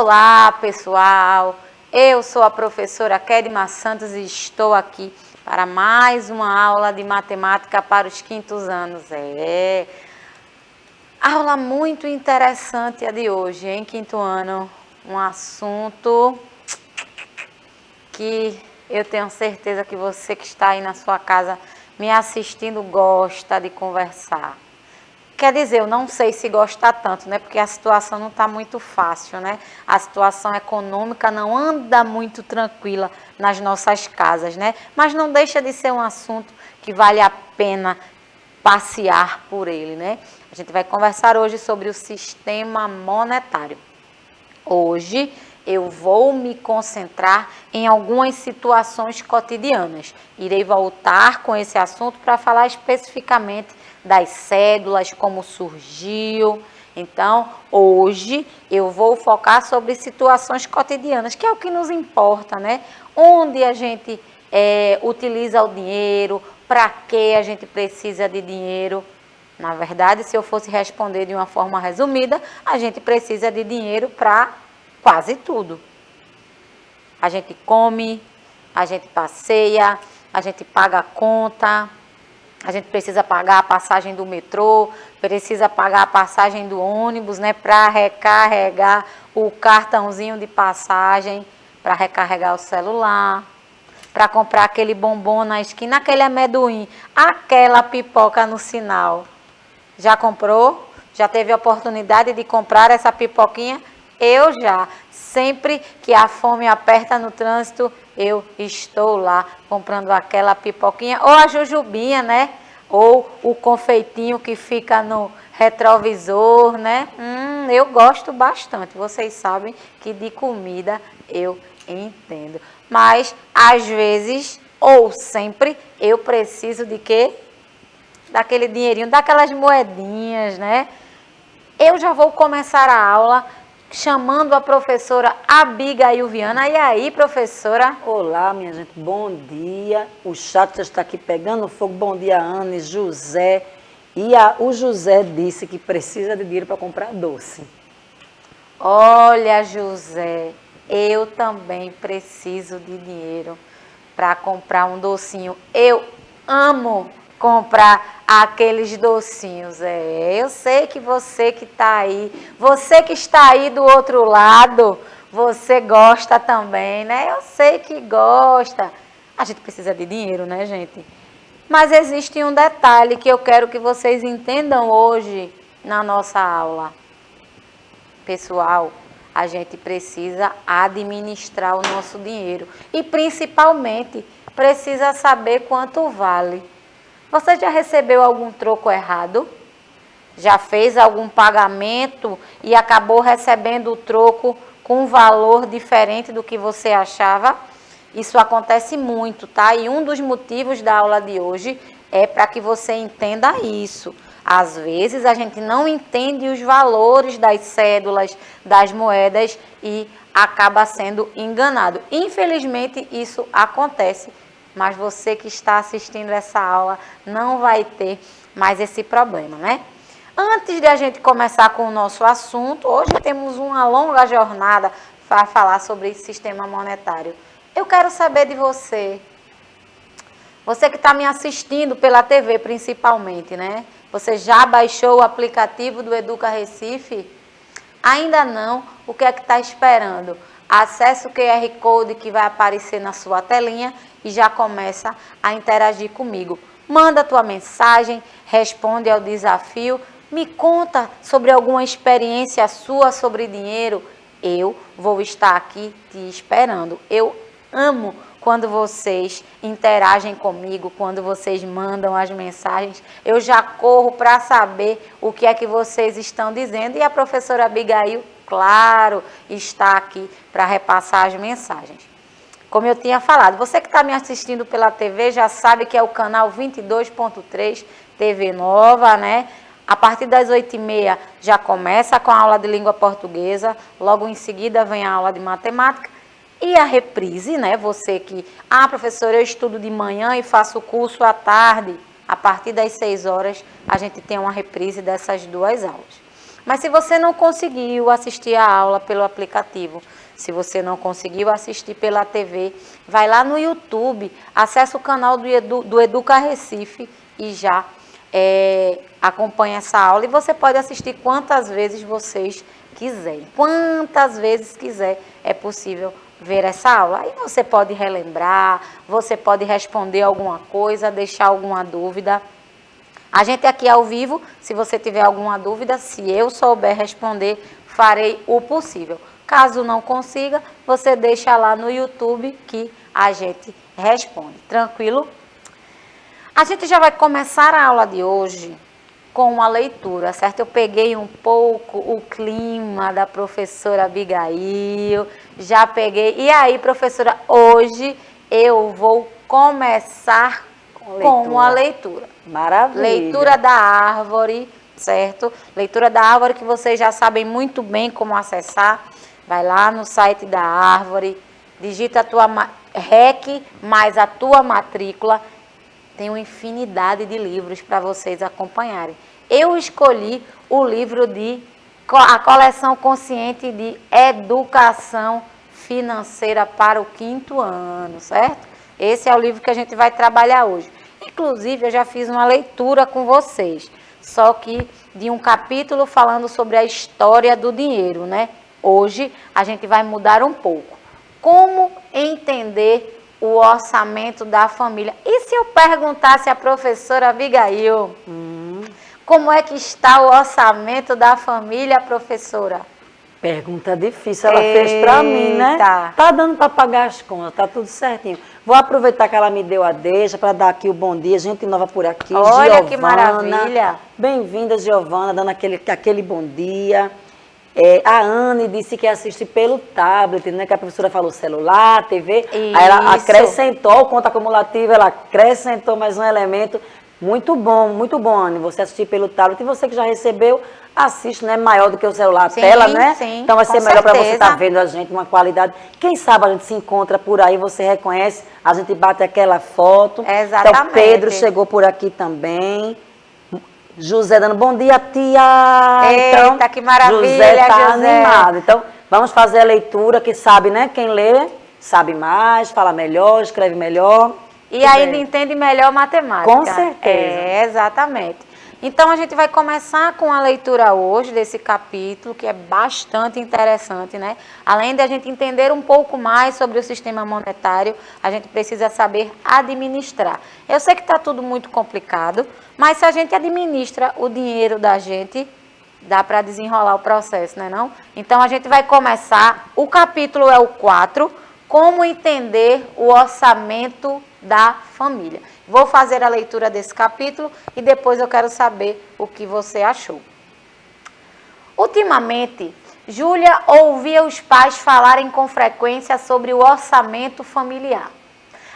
Olá, pessoal! Eu sou a professora Kedma Santos e estou aqui para mais uma aula de matemática para os quintos anos. Aula muito interessante a de hoje, em quinto ano. Um assunto que eu tenho certeza que você que está aí na sua casa me assistindo gosta de conversar. Quer dizer, eu não sei se gosta tanto, né? Porque a situação não está muito fácil, né? A situação econômica não anda muito tranquila nas nossas casas, né? Mas não deixa de ser um assunto que vale a pena passear por ele, né? A gente vai conversar hoje sobre o sistema monetário. Hoje eu vou me concentrar em algumas situações cotidianas. Irei voltar com esse assunto para falar especificamente das cédulas, como surgiu. Então, hoje eu vou focar sobre situações cotidianas, que é o que nos importa, né? Onde a gente utiliza o dinheiro, para que a gente precisa de dinheiro. Na verdade, se eu fosse responder de uma forma resumida, a gente precisa de dinheiro para quase tudo. A gente come, a gente passeia, a gente paga a conta, a gente precisa pagar a passagem do metrô, precisa pagar a passagem do ônibus, né, para recarregar o cartãozinho de passagem, para recarregar o celular, para comprar aquele bombom na esquina, aquele amendoim, aquela pipoca no sinal. Já comprou? Já teve a oportunidade de comprar essa pipoquinha? Eu já. Sempre que a fome aperta no trânsito, eu estou lá comprando aquela pipoquinha. Ou a jujubinha, né? Ou o confeitinho que fica no retrovisor, né? Eu gosto bastante. Vocês sabem que de comida eu entendo. Mas, às vezes, ou sempre, eu preciso de quê? Daquele dinheirinho, daquelas moedinhas, né? Eu já vou começar a aula chamando a professora Abigail Viana. E aí, professora? Olá, minha gente, bom dia. O chat já está aqui pegando fogo. Bom dia, Anne, José. O José disse que precisa de dinheiro para comprar doce. Olha, José, eu também preciso de dinheiro para comprar um docinho. Eu amo comprar aqueles docinhos. Eu sei que você que está aí, você que está aí do outro lado, você gosta também, né? Eu sei que gosta. A gente precisa de dinheiro, né, gente? Mas existe um detalhe que eu quero que vocês entendam hoje na nossa aula. Pessoal, a gente precisa administrar o nosso dinheiro e principalmente precisa saber quanto vale. Você já recebeu algum troco errado? Já fez algum pagamento e acabou recebendo o troco com um valor diferente do que você achava? Isso acontece muito, tá? E um dos motivos da aula de hoje é para que você entenda isso. Às vezes a gente não entende os valores das cédulas, das moedas e acaba sendo enganado. Infelizmente isso acontece, mas você que está assistindo essa aula não vai ter mais esse problema, né? Antes de a gente começar com o nosso assunto, hoje temos uma longa jornada para falar sobre esse sistema monetário. Eu quero saber de você. Você que está me assistindo pela TV principalmente, né? Você já baixou o aplicativo do Educa Recife? Ainda não? O que é que está esperando? Acesse o QR Code que vai aparecer na sua telinha e já começa a interagir comigo. Manda a tua mensagem, responde ao desafio, me conta sobre alguma experiência sua sobre dinheiro. Eu vou estar aqui te esperando. Eu amo quando vocês interagem comigo, quando vocês mandam as mensagens, eu já corro para saber o que é que vocês estão dizendo. E a professora Abigail, claro, está aqui para repassar as mensagens. Como eu tinha falado, você que está me assistindo pela TV já sabe que é o canal 22.3, TV Nova, né? A partir das 8h30 já começa com a aula de língua portuguesa, logo em seguida vem a aula de matemática. E a reprise, né? Você que, professora, eu estudo de manhã e faço o curso à tarde. A partir das 6 horas, a gente tem uma reprise dessas duas aulas. Mas se você não conseguiu assistir a aula pelo aplicativo, se você não conseguiu assistir pela TV, vai lá no YouTube, acessa o canal do Educa Recife e já acompanha essa aula. E você pode assistir quantas vezes vocês quiserem. Quantas vezes quiser é possível ver essa aula. Aí você pode relembrar, você pode responder alguma coisa, deixar alguma dúvida. A gente aqui ao vivo, se você tiver alguma dúvida, se eu souber responder, farei o possível. Caso não consiga, você deixa lá no YouTube que a gente responde. Tranquilo? A gente já vai começar a aula de hoje com uma leitura, certo? Eu peguei um pouco o clima da professora Abigail, já peguei. E aí, professora, hoje eu vou começar com uma leitura. Maravilha. Leitura da árvore, certo? Leitura da árvore que vocês já sabem muito bem como acessar. Vai lá no site da árvore, digita a tua REC mais a tua matrícula. Tem uma infinidade de livros para vocês acompanharem. Eu escolhi o livro a coleção consciente de educação financeira para o 5º ano, certo? Esse é o livro que a gente vai trabalhar hoje. Inclusive, eu já fiz uma leitura com vocês, só que de um capítulo falando sobre a história do dinheiro, né? Hoje a gente vai mudar um pouco. Como entender o orçamento da família? E se eu perguntasse à professora Abigail, como é que está o orçamento da família, professora? Pergunta difícil, ela fez para mim, né? Tá dando para pagar as contas, tá tudo certinho. Vou aproveitar que ela me deu a deixa para dar aqui o bom dia, gente nova por aqui. Olha Giovana, que maravilha. Bem-vinda, Giovana, dando aquele bom dia. A Anne disse que assiste pelo tablet, né? Que a professora falou celular, TV. Isso. Aí ela acrescentou o conta acumulativo, ela acrescentou mais um elemento. Muito bom, Anne, você assistir pelo tablet. E você que já recebeu, assiste, né? Maior do que o celular, a tela, né? Sim, então vai ser melhor para você estar vendo a gente, uma qualidade. Quem sabe a gente se encontra por aí, você reconhece, a gente bate aquela foto. Exatamente. Então, Pedro chegou por aqui também. José dando bom dia, tia. Eita, então, que maravilha, José tá José. animado. Então, vamos fazer a leitura, que sabe, né? Quem lê, sabe mais, fala melhor, escreve melhor. E ainda entende melhor matemática. Com certeza. Exatamente. Então, a gente vai começar com a leitura hoje desse capítulo, que é bastante interessante, né? Além de a gente entender um pouco mais sobre o sistema monetário, a gente precisa saber administrar. Eu sei que está tudo muito complicado, mas se a gente administra o dinheiro da gente, dá para desenrolar o processo, né não? Então, a gente vai começar, o capítulo é o 4, como entender o orçamento da família. Vou fazer a leitura desse capítulo e depois eu quero saber o que você achou. Ultimamente, Júlia ouvia os pais falarem com frequência sobre o orçamento familiar.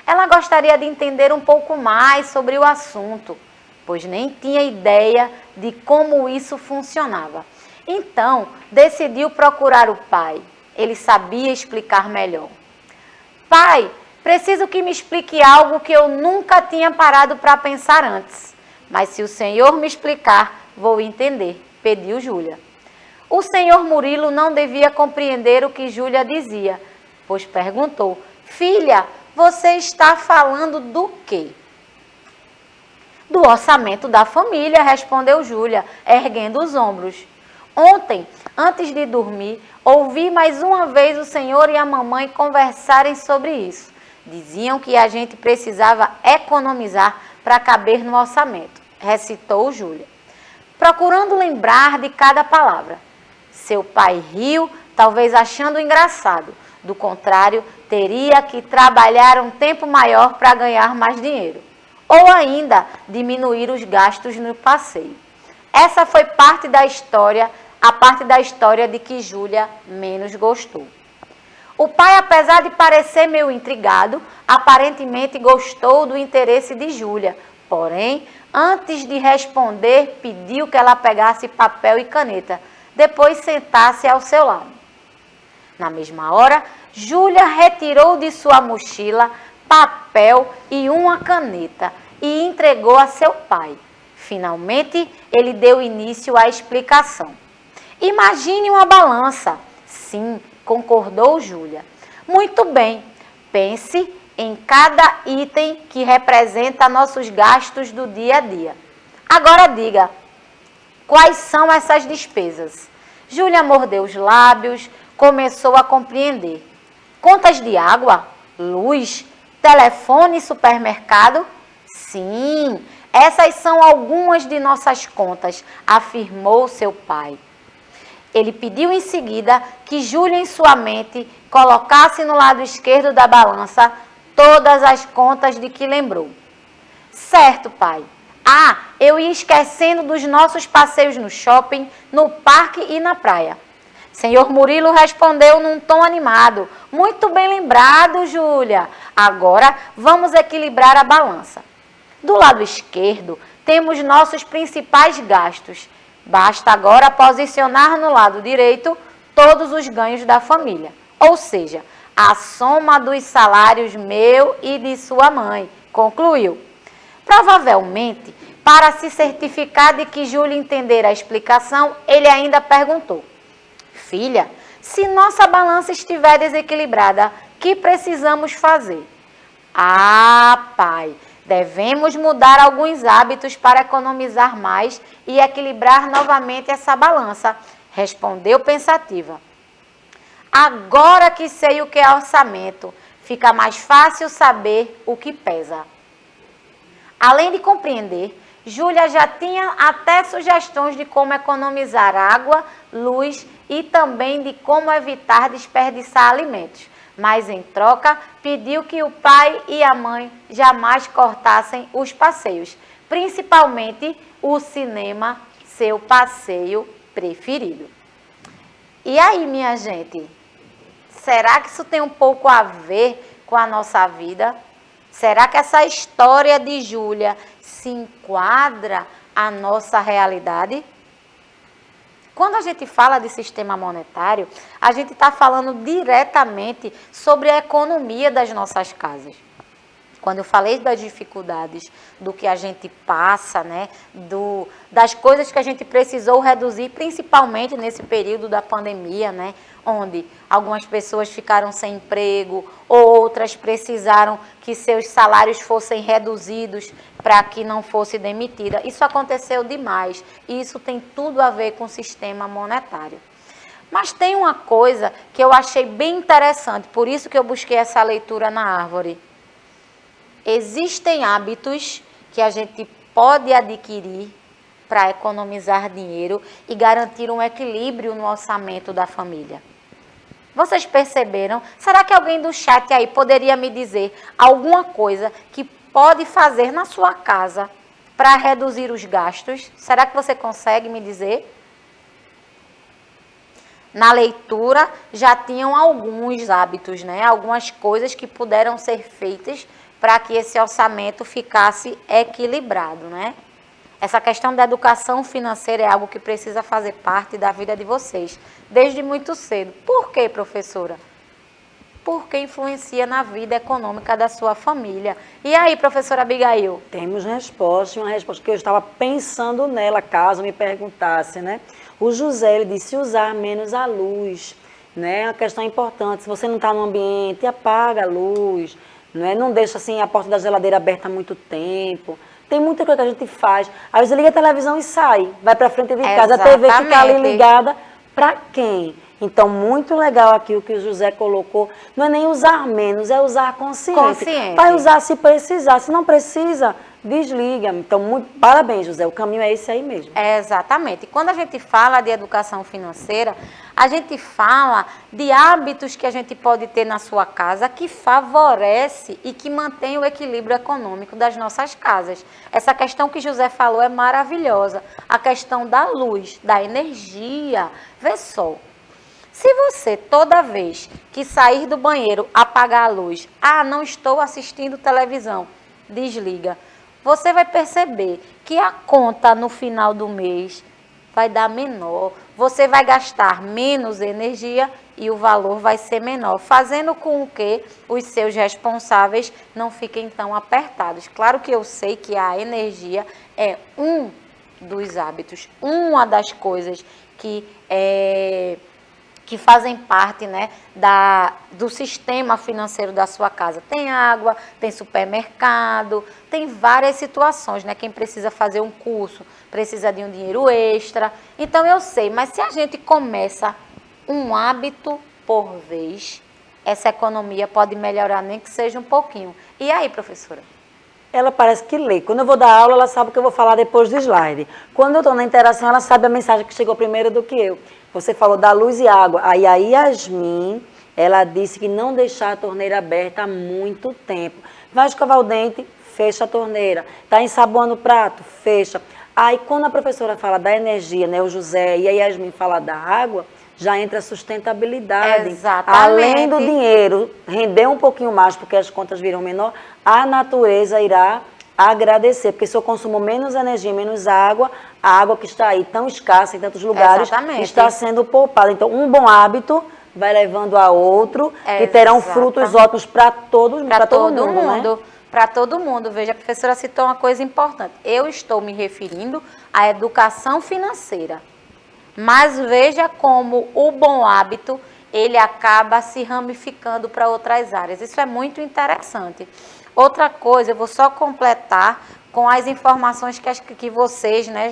Ela gostaria de entender um pouco mais sobre o assunto, pois nem tinha ideia de como isso funcionava. Então, decidiu procurar o pai. Ele sabia explicar melhor. Pai, preciso que me explique algo que eu nunca tinha parado para pensar antes. Mas se o senhor me explicar, vou entender, pediu Júlia. O senhor Murilo não devia compreender o que Júlia dizia, pois perguntou: filha, você está falando do quê? Do orçamento da família, respondeu Júlia, erguendo os ombros. Ontem, antes de dormir, ouvi mais uma vez o senhor e a mamãe conversarem sobre isso. Diziam que a gente precisava economizar para caber no orçamento, recitou Júlia, procurando lembrar de cada palavra. Seu pai riu, talvez achando engraçado. Do contrário, teria que trabalhar um tempo maior para ganhar mais dinheiro. Ou ainda, diminuir os gastos no passeio. Essa foi a parte da história de que Júlia menos gostou. O pai, apesar de parecer meio intrigado, aparentemente gostou do interesse de Júlia. Porém, antes de responder, pediu que ela pegasse papel e caneta, depois sentasse ao seu lado. Na mesma hora, Júlia retirou de sua mochila papel e uma caneta e entregou a seu pai. Finalmente, ele deu início à explicação. Imagine uma balança. Sim, concordou Júlia. Muito bem, pense em cada item que representa nossos gastos do dia a dia. Agora diga, quais são essas despesas? Júlia mordeu os lábios, começou a compreender. Contas de água, luz, telefone e supermercado? Sim, essas são algumas de nossas contas, afirmou seu pai. Ele pediu em seguida que Júlia, em sua mente, colocasse no lado esquerdo da balança todas as contas de que lembrou. Certo, pai. Ah, eu ia esquecendo dos nossos passeios no shopping, no parque e na praia. Senhor Murilo respondeu num tom animado. Muito bem lembrado, Júlia. Agora vamos equilibrar a balança. Do lado esquerdo, temos nossos principais gastos. Basta agora posicionar no lado direito todos os ganhos da família. Ou seja, a soma dos salários meu e de sua mãe. Concluiu. Provavelmente, para se certificar de que Júlia entendera a explicação, ele ainda perguntou. Filha, se nossa balança estiver desequilibrada, que precisamos fazer? Ah, pai, devemos mudar alguns hábitos para economizar mais e equilibrar novamente essa balança, respondeu pensativa. Agora que sei o que é orçamento, fica mais fácil saber o que pesa. Além de compreender, Júlia já tinha até sugestões de como economizar água, luz e também de como evitar desperdiçar alimentos. Mas, em troca, pediu que o pai e a mãe jamais cortassem os passeios, principalmente o cinema, seu passeio preferido. E aí, minha gente, será que isso tem um pouco a ver com a nossa vida? Será que essa história de Júlia se enquadra à nossa realidade? Quando a gente fala de sistema monetário, a gente está falando diretamente sobre a economia das nossas casas. Quando eu falei das dificuldades, do que a gente passa, né, das coisas que a gente precisou reduzir, principalmente nesse período da pandemia, né, onde algumas pessoas ficaram sem emprego, outras precisaram que seus salários fossem reduzidos para que não fosse demitida. Isso aconteceu demais e isso tem tudo a ver com o sistema monetário. Mas tem uma coisa que eu achei bem interessante, por isso que eu busquei essa leitura na árvore. Existem hábitos que a gente pode adquirir para economizar dinheiro e garantir um equilíbrio no orçamento da família. Vocês perceberam? Será que alguém do chat aí poderia me dizer alguma coisa que pode fazer na sua casa para reduzir os gastos? Será que você consegue me dizer? Na leitura já tinham alguns hábitos, né? Algumas coisas que puderam ser feitas para que esse orçamento ficasse equilibrado, né? Essa questão da educação financeira é algo que precisa fazer parte da vida de vocês, desde muito cedo. Por quê, professora? Porque influencia na vida econômica da sua família. E aí, professora Abigail? Temos resposta, uma resposta que eu estava pensando nela, caso me perguntasse, né? O José, ele disse usar menos a luz, né? É uma questão importante. Se você não está no ambiente, apaga a luz, né? Não deixa assim a porta da geladeira aberta há muito tempo. Tem muita coisa que a gente faz. Às vezes liga a televisão e sai, vai para frente de casa. A TV fica ali ligada para quem? Então, muito legal aqui o que o José colocou. Não é nem usar menos, é usar consciente. Vai usar se precisar. Se não precisa, desliga. Então, parabéns, José. O caminho é esse aí mesmo. Exatamente. Quando a gente fala de educação financeira, a gente fala de hábitos que a gente pode ter na sua casa que favorece e que mantém o equilíbrio econômico das nossas casas. Essa questão que José falou é maravilhosa. A questão da luz, da energia. Vê só. Se você, toda vez que sair do banheiro, apagar a luz, não estou assistindo televisão, desliga, você vai perceber que a conta no final do mês vai dar menor, você vai gastar menos energia e o valor vai ser menor, fazendo com que os seus responsáveis não fiquem tão apertados. Claro que eu sei que a energia é um dos hábitos, uma das coisas que fazem parte, né, do sistema financeiro da sua casa. Tem água, tem supermercado, tem várias situações, né? Quem precisa fazer um curso, precisa de um dinheiro extra. Então eu sei, mas se a gente começa um hábito por vez, essa economia pode melhorar, nem que seja um pouquinho. E aí, professora? Ela parece que lê. Quando eu vou dar aula, ela sabe o que eu vou falar depois do slide. Quando eu estou na interação, ela sabe a mensagem que chegou primeiro do que eu. Você falou da luz e água. Aí a Yasmin, ela disse que não deixar a torneira aberta há muito tempo. Vai escovar o dente, fecha a torneira. Está ensaboando o prato, fecha. Aí quando a professora fala da energia, né, o José e a Yasmin fala da água, já entra a sustentabilidade. Exatamente. Além do dinheiro render um pouquinho mais, porque as contas viram menor, a natureza irá agradecer, porque se eu consumo menos energia, menos água, a água que está aí tão escassa em tantos lugares está sendo poupada. Então, um bom hábito vai levando a outro e terão frutos ótimos para todo mundo. Para todo mundo. Para todo mundo. Veja, a professora citou uma coisa importante. Eu estou me referindo à educação financeira. Mas veja como o bom hábito, ele acaba se ramificando para outras áreas. Isso é muito interessante. Outra coisa, eu vou só completar com as informações que vocês, né,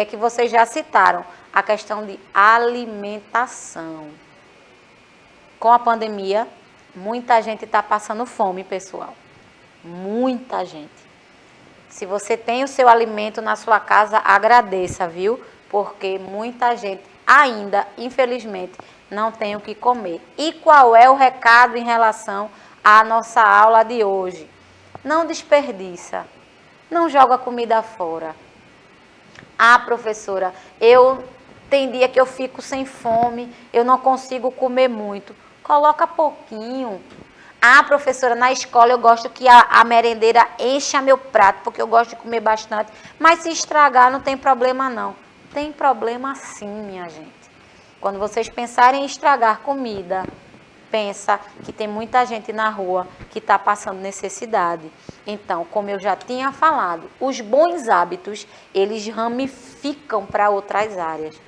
que vocês já citaram. A questão de alimentação. Com a pandemia, muita gente está passando fome, pessoal. Muita gente. Se você tem o seu alimento na sua casa, agradeça, viu? Porque muita gente ainda, infelizmente, não tem o que comer. E qual é o recado em relação à nossa aula de hoje? Não desperdiça, não joga comida fora. Ah, professora, tem dia que eu fico sem fome, eu não consigo comer muito. Coloca pouquinho. Ah, professora, na escola eu gosto que a merendeira encha meu prato, porque eu gosto de comer bastante. Mas se estragar, não tem problema não. Tem problema sim, minha gente. Quando vocês pensarem em estragar comida, pensa que tem muita gente na rua que está passando necessidade. Então, como eu já tinha falado, os bons hábitos, eles ramificam para outras áreas.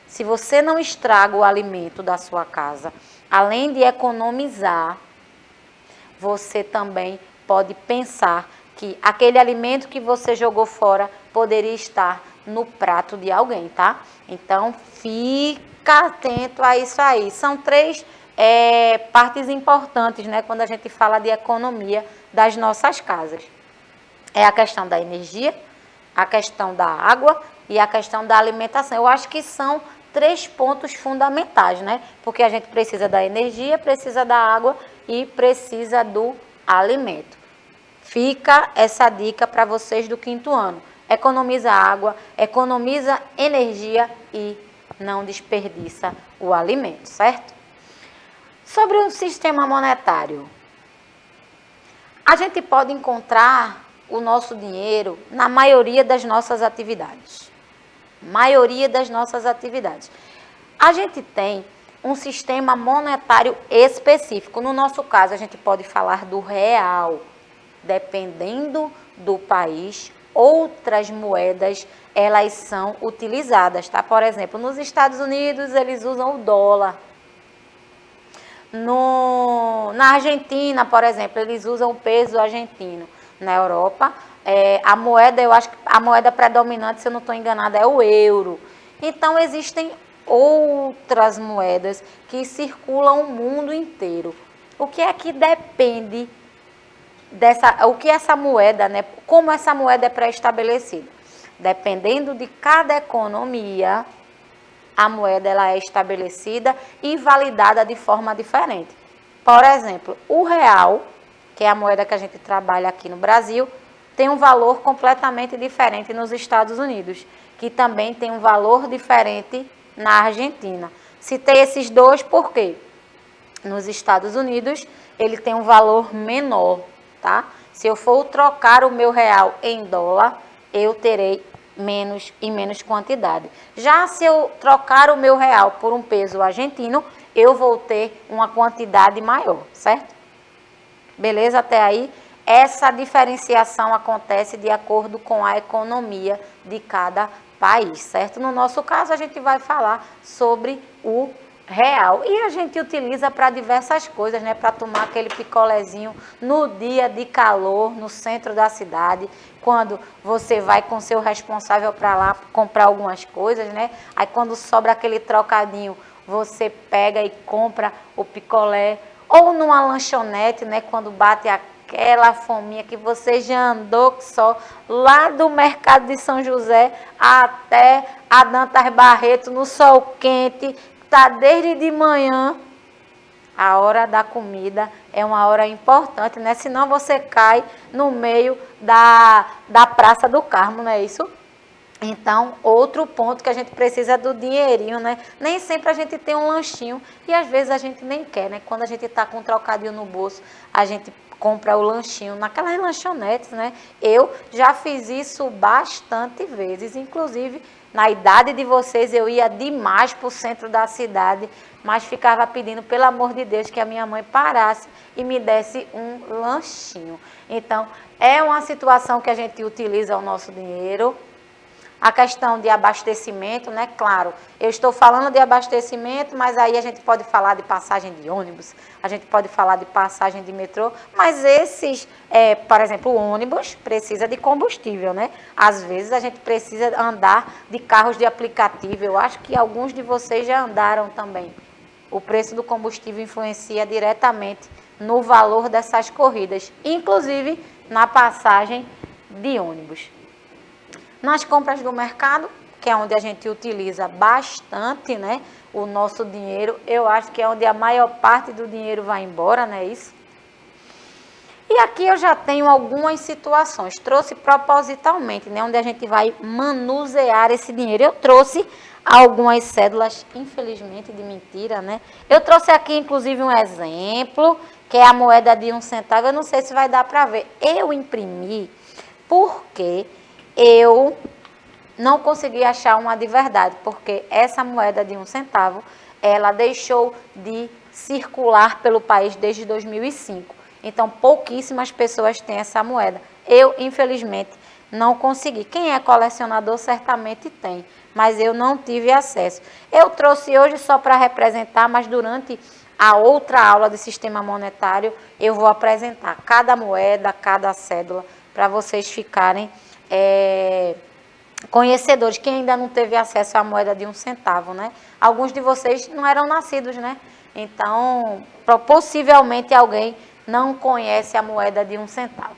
Se você não estraga o alimento da sua casa, além de economizar, você também pode pensar que aquele alimento que você jogou fora poderia estar no prato de alguém, tá? Então, fica atento a isso aí. São três partes importantes, né, quando a gente fala de economia das nossas casas. É a questão da energia, a questão da água e a questão da alimentação. Eu acho que são três pontos fundamentais, né? Porque a gente precisa da energia, precisa da água e precisa do alimento. Fica essa dica para vocês do 5º ano. Economiza água, economiza energia e não desperdiça o alimento, certo? Sobre o sistema monetário. A gente pode encontrar o nosso dinheiro na maioria das nossas atividades. Maioria das nossas atividades. A gente tem um sistema monetário específico. No nosso caso, a gente pode falar do real. Dependendo do país, outras moedas, elas são utilizadas, tá? Por exemplo, nos Estados Unidos, eles usam o dólar. Na Argentina, por exemplo, eles usam o peso argentino. Na Europa, a moeda, eu acho que a moeda predominante, se eu não estou enganada, é o euro. Então, existem outras moedas que circulam o mundo inteiro. O que é que depende o que essa moeda, né, como essa moeda é pré-estabelecida? Dependendo de cada economia, a moeda ela é estabelecida e validada de forma diferente. Por exemplo, o real, que é a moeda que a gente trabalha aqui no Brasil, tem um valor completamente diferente nos Estados Unidos, que também tem um valor diferente na Argentina. Citei esses dois porque nos Estados Unidos ele tem um valor menor, tá? Se eu for trocar o meu real em dólar, eu terei menos quantidade. Já se eu trocar o meu real por um peso argentino, eu vou ter uma quantidade maior, certo? Beleza até aí? Essa diferenciação acontece de acordo com a economia de cada país, certo? No nosso caso, a gente vai falar sobre o real. E a gente utiliza para diversas coisas, né? Para tomar aquele picolézinho no dia de calor, no centro da cidade, quando você vai com seu responsável para lá comprar algumas coisas, né? Aí quando sobra aquele trocadinho, você pega e compra o picolé. Ou numa lanchonete, né? Quando bate aquela fominha que você já andou só lá do mercado de São José até a Dantas Barreto no sol quente, tá desde de manhã. A hora da comida é uma hora importante, né? Senão você cai no meio da Praça do Carmo, não é isso? Então, outro ponto que a gente precisa é do dinheirinho, né? Nem sempre a gente tem um lanchinho e às vezes a gente nem quer, né? Quando a gente tá com um trocadinho no bolso, a gente compra o lanchinho naquelas lanchonetes, né? Eu já fiz isso bastante vezes, inclusive na idade de vocês eu ia demais para o centro da cidade, mas ficava pedindo, pelo amor de Deus, que a minha mãe parasse e me desse um lanchinho. Então, é uma situação que a gente utiliza o nosso dinheiro. A questão de abastecimento, né? Claro, eu estou falando de abastecimento, mas aí a gente pode falar de passagem de ônibus, a gente pode falar de passagem de metrô, mas esses, por exemplo, o ônibus precisa de combustível, né? Às vezes a gente precisa andar de carros de aplicativo, eu acho que alguns de vocês já andaram também. O preço do combustível influencia diretamente no valor dessas corridas, inclusive na passagem de ônibus. Nas compras do mercado, que é onde a gente utiliza bastante, né, o nosso dinheiro, eu acho que é onde a maior parte do dinheiro vai embora, não é isso? E aqui eu já tenho algumas situações, trouxe propositalmente, né, onde a gente vai manusear esse dinheiro. Eu trouxe algumas cédulas, infelizmente, de mentira, né? Eu trouxe aqui, inclusive, um exemplo, que é a moeda de 1 centavo, eu não sei se vai dar para ver. Eu imprimi porque eu não consegui achar uma de verdade, porque essa moeda de 1 centavo, ela deixou de circular pelo país desde 2005. Então, pouquíssimas pessoas têm essa moeda. Eu, infelizmente, não consegui. Quem é colecionador certamente tem, mas eu não tive acesso. Eu trouxe hoje só para representar, mas durante a outra aula de sistema monetário, eu vou apresentar cada moeda, cada cédula, para vocês ficarem conhecedores. Quem ainda não teve acesso à moeda de 1 centavo, né? Alguns de vocês não eram nascidos, né? Então, possivelmente alguém não conhece a moeda de 1 centavo.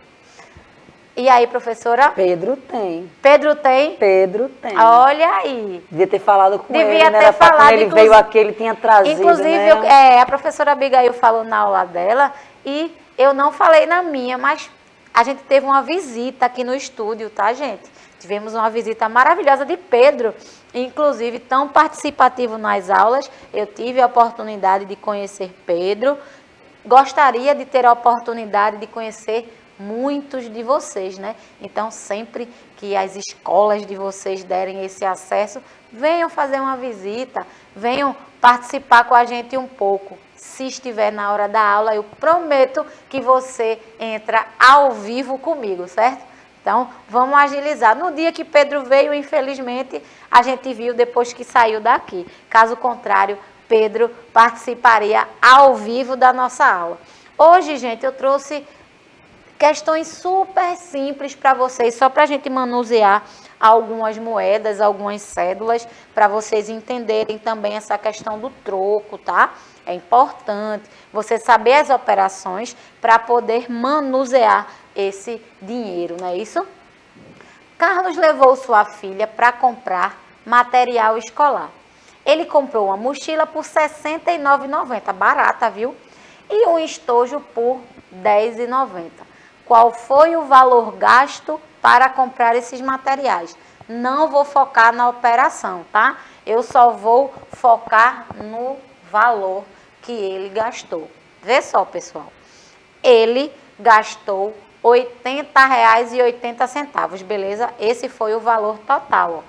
E aí, professora? Pedro tem. Pedro tem? Pedro tem. Olha aí. Devia ter falado com ele, Devia né? ter falado. Quando ele veio aqui, ele tinha trazido, inclusive, né? A professora Abigail falou na aula dela e eu não falei na minha, mas a gente teve uma visita aqui no estúdio, tá, gente? Tivemos uma visita maravilhosa de Pedro, inclusive tão participativo nas aulas. Eu tive a oportunidade de conhecer Pedro. Gostaria de ter a oportunidade de conhecer muitos de vocês, né? Então, sempre que as escolas de vocês derem esse acesso, venham fazer uma visita, venham participar com a gente um pouco. Se estiver na hora da aula, eu prometo que você entra ao vivo comigo, certo? Então, vamos agilizar. No dia que Pedro veio, infelizmente, a gente viu depois que saiu daqui. Caso contrário, Pedro participaria ao vivo da nossa aula. Hoje, gente, eu trouxe questões super simples para vocês, só para a gente manusear algumas moedas, algumas cédulas, para vocês entenderem também essa questão do troco, tá? É importante você saber as operações para poder manusear esse dinheiro, não é isso? Carlos levou sua filha para comprar material escolar. Ele comprou uma mochila por R$ 69,90, barata, viu? E um estojo por R$ 10,90. Qual foi o valor gasto para comprar esses materiais? Não vou focar na operação, tá? Eu só vou focar no valor que ele gastou. Vê só, pessoal. Ele gastou R$ 80,80, beleza? Esse foi o valor total, ó.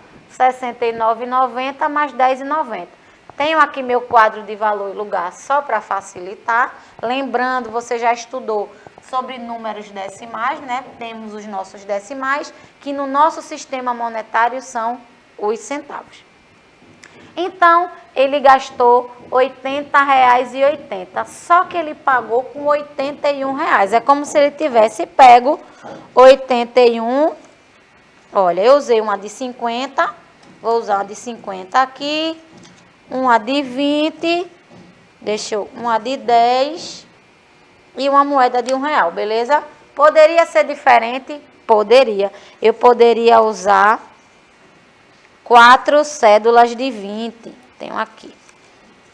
R$ 69,90 mais R$ 10,90. Tenho aqui meu quadro de valor e lugar só para facilitar. Lembrando, você já estudou sobre números decimais, né? Temos os nossos decimais, que no nosso sistema monetário são os centavos. Então, ele gastou R$ 80,80, só que ele pagou com R$ 81. É como se ele tivesse pego 81. Olha, eu usei uma de 50, vou usar uma de 50 aqui, uma de 20, uma de 10 e uma moeda de R$ 1, beleza? Poderia ser diferente? Poderia. Eu poderia usar 4 cédulas de 20. Tenho aqui.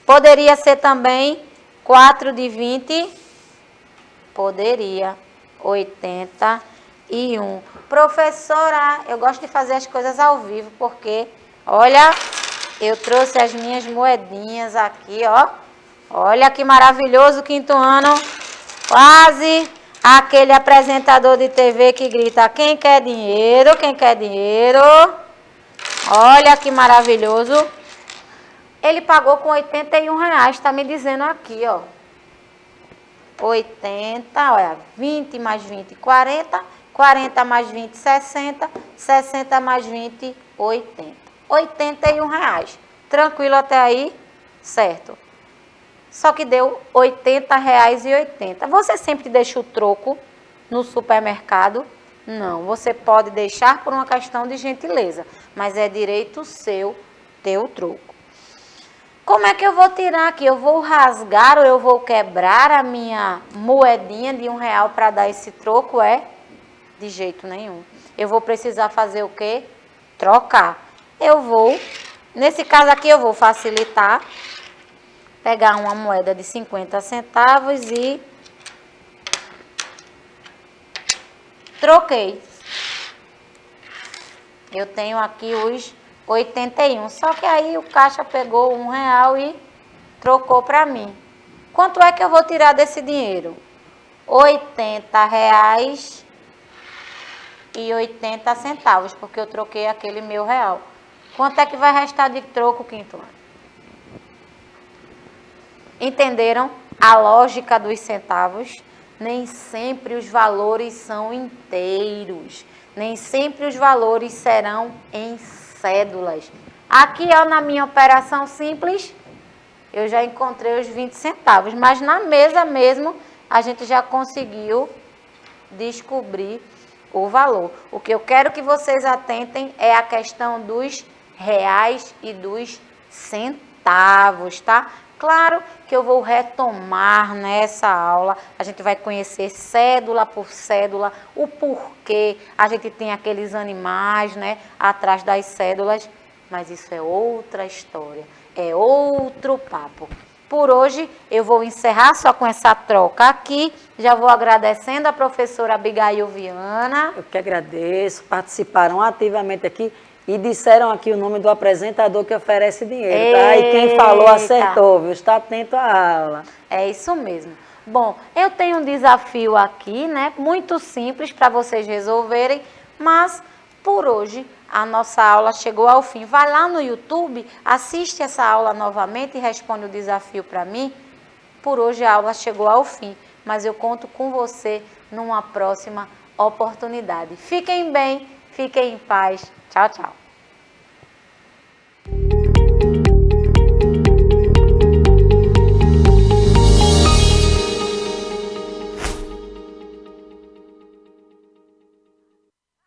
Poderia ser também 4 de 20? Poderia. 81. Professora, eu gosto de fazer as coisas ao vivo, porque, olha, eu trouxe as minhas moedinhas aqui, ó. Olha que maravilhoso, quinto ano. Quase aquele apresentador de TV que grita, quem quer dinheiro? Quem quer dinheiro? Olha que maravilhoso. Ele pagou com R$ 81, está me dizendo aqui, ó. 80, olha, 20 mais 20, 40, 40 mais 20, 60, 60 mais 20, 80. R$ 81. Tranquilo até aí? Certo. Só que deu R$ 80,80. Você sempre deixa o troco no supermercado? Não, você pode deixar por uma questão de gentileza, mas é direito seu ter o troco. Como é que eu vou tirar aqui? Eu vou rasgar ou eu vou quebrar a minha moedinha de R$ 1 para dar esse troco? De jeito nenhum. Eu vou precisar fazer o quê? Trocar. Nesse caso aqui eu vou facilitar, pegar uma moeda de 50 centavos e troquei. Eu tenho aqui os 81, só que aí o caixa pegou R$ 1 e trocou para mim. Quanto é que eu vou tirar desse dinheiro? R$ 80,80, porque eu troquei aquele meu real. Quanto é que vai restar de troco, quinto ano? Entenderam a lógica dos centavos? Nem sempre os valores são inteiros. Nem sempre os valores serão em cédulas. Aqui, ó, na minha operação simples, eu já encontrei os 20 centavos. Mas na mesa mesmo, a gente já conseguiu descobrir o valor. O que eu quero que vocês atentem é a questão dos reais e dos centavos, tá? Claro que eu vou retomar nessa aula, a gente vai conhecer cédula por cédula, o porquê a gente tem aqueles animais, né, atrás das cédulas, mas isso é outra história, é outro papo. Por hoje eu vou encerrar só com essa troca aqui, já vou agradecendo a professora Abigail Viana. Eu que agradeço, participaram ativamente aqui. E disseram aqui o nome do apresentador que oferece dinheiro, tá? E quem falou acertou, viu? Está atento à aula. É isso mesmo. Bom, eu tenho um desafio aqui, né? Muito simples para vocês resolverem, mas por hoje a nossa aula chegou ao fim. Vai lá no YouTube, assiste essa aula novamente e responde o desafio para mim. Por hoje a aula chegou ao fim, mas eu conto com você numa próxima oportunidade. Fiquem bem, fiquem em paz. Tchau, tchau.